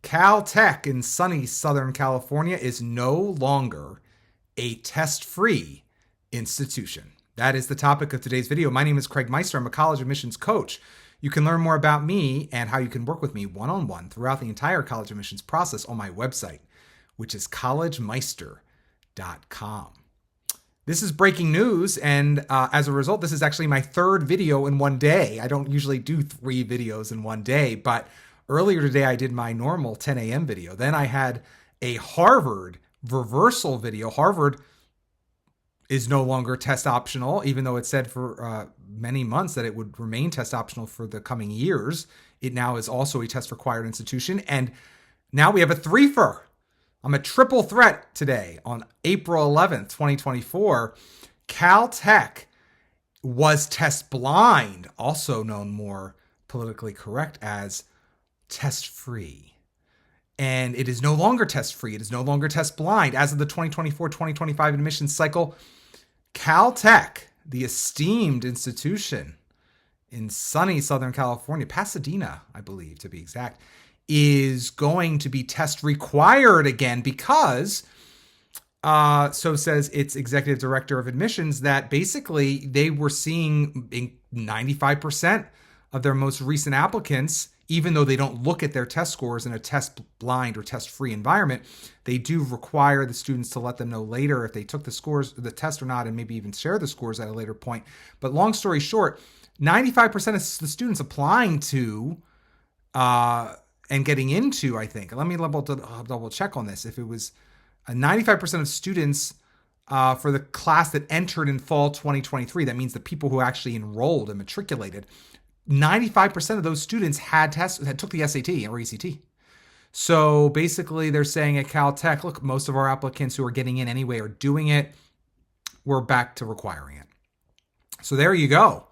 Caltech in sunny Southern California is no longer a test-free institution. That is the topic of today's video. My name is Craig Meister. I'm a college admissions coach. You can learn more about me and how you can work with me one-on-one throughout the entire college admissions process on my website, which is collegemeister.com. This is breaking news, and as a result, this is actually my third video in one day. I don't usually do 3 videos in one day, but earlier today I did my normal 10 a.m. video. Then I had a Harvard reversal video. Harvard is no longer test optional, even though it said for many months that it would remain test optional for the coming years. It now is also a test required institution. And now we have a threefer. I'm a triple threat today on April 11th, 2024. Caltech was test blind, also known more politically correct as test free. And it is no longer test free. It is no longer test blind. As of the 2024-2025 admissions cycle, Caltech, the esteemed institution in sunny Southern California, Pasadena, I believe to be exact, is going to be test required again because, so says its executive director of admissions, that basically they were seeing 95% of their most recent applicants, even though they don't look at their test scores in a test blind or test free environment, they do require the students to let them know later if they took the test or not, and maybe even share the scores at a later point. But long story short, 95% of the students applying to, and getting into, I think, let me double check on this. If it was 95% of students for the class that entered in fall 2023, that means the people who actually enrolled and matriculated, 95% of those students had took the SAT or ECT. So basically they're saying at Caltech, look, most of our applicants who are getting in anyway are doing it. We're back to requiring it. So there you go.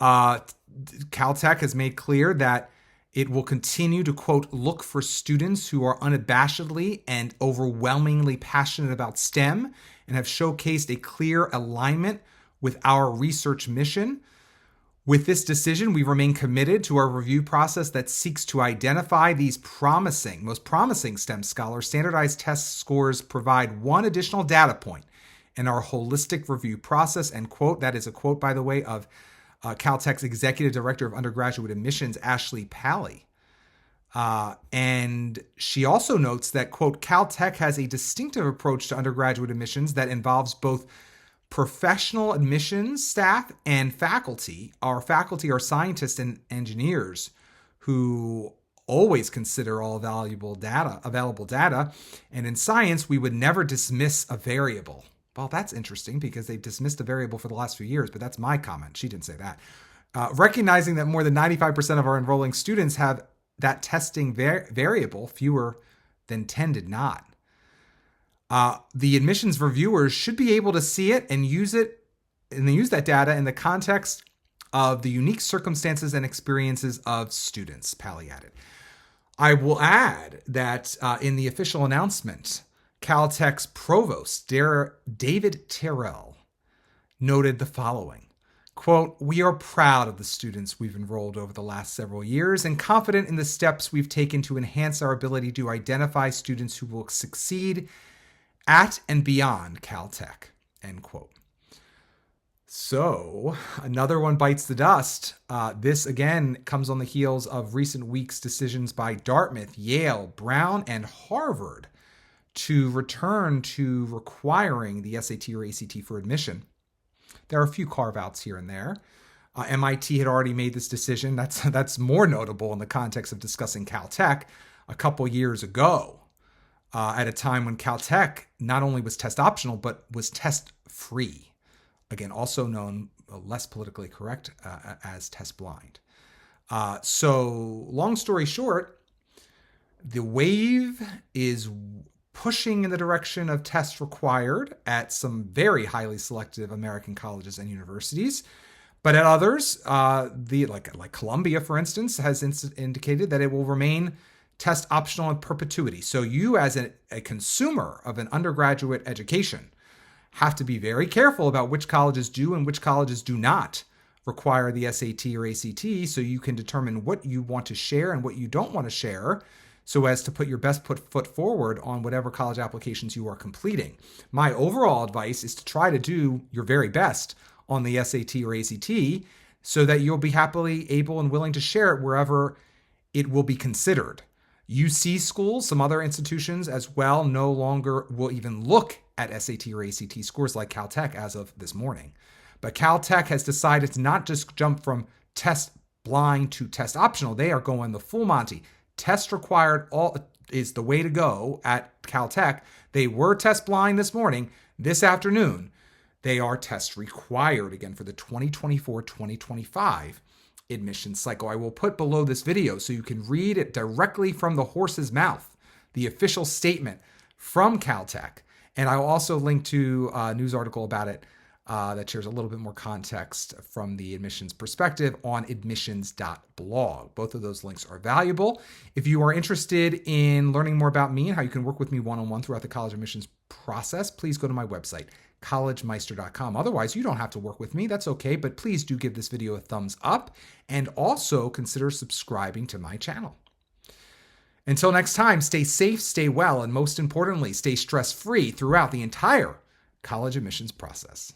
Caltech has made clear that it will continue to, quote, look for students who are unabashedly and overwhelmingly passionate about STEM and have showcased a clear alignment with our research mission. With this decision, we remain committed to our review process that seeks to identify these most promising STEM scholars. Standardized test scores provide one additional data point in our holistic review process, end quote. That is a quote, by the way, of Caltech's Executive Director of Undergraduate Admissions, Ashley Pally. And she also notes that, quote, Caltech has a distinctive approach to undergraduate admissions that involves both professional admissions staff and faculty. Our faculty are scientists and engineers who always consider all available data. And in science, we would never dismiss a variable. Well, that's interesting because they've dismissed a variable for the last few years, but that's my comment. She didn't say that. Recognizing that more than 95% of our enrolling students have that testing variable, fewer than 10 did not. The admissions reviewers should be able to see it and use that data in the context of the unique circumstances and experiences of students, Pally added. I will add that in the official announcement, Caltech's Provost, David Terrell, noted the following, quote, we are proud of the students we've enrolled over the last several years and confident in the steps we've taken to enhance our ability to identify students who will succeed at and beyond Caltech, end quote. So another one bites the dust. This, again, comes on the heels of recent weeks' decisions by Dartmouth, Yale, Brown, and Harvard to return to requiring the SAT or ACT for admission. There are a few carve-outs here and there. MIT had already made this decision. That's more notable in the context of discussing Caltech a couple years ago, at a time when Caltech not only was test optional, but was test free. Again, also known, less politically correct, as test blind. So long story short, the wave is pushing in the direction of tests required at some very highly selective American colleges and universities. But at others, like Columbia, for instance, has indicated that it will remain test optional in perpetuity. So you, as a consumer of an undergraduate education, have to be very careful about which colleges do and which colleges do not require the SAT or ACT, so you can determine what you want to share and what you don't want to share, so as to put your best foot forward on whatever college applications you are completing. My overall advice is to try to do your very best on the SAT or ACT so that you'll be happily able and willing to share it wherever it will be considered. UC schools, some other institutions as well, no longer will even look at SAT or ACT scores like Caltech as of this morning. But Caltech has decided to not just jump from test blind to test optional. They are going the full Monty. Test required is the way to go at Caltech. They were test blind this morning. This afternoon, they are test required again for the 2024-2025 admissions cycle. I will put below this video so you can read it directly from the horse's mouth, the official statement from Caltech. And I will also link to a news article about it that shares a little bit more context from the admissions perspective on admissions.blog. Both of those links are valuable. If you are interested in learning more about me and how you can work with me one-on-one throughout the college admissions process, please go to my website, collegemeister.com. Otherwise, you don't have to work with me. That's okay, but please do give this video a thumbs up and also consider subscribing to my channel. Until next time, stay safe, stay well, and most importantly, stay stress-free throughout the entire college admissions process.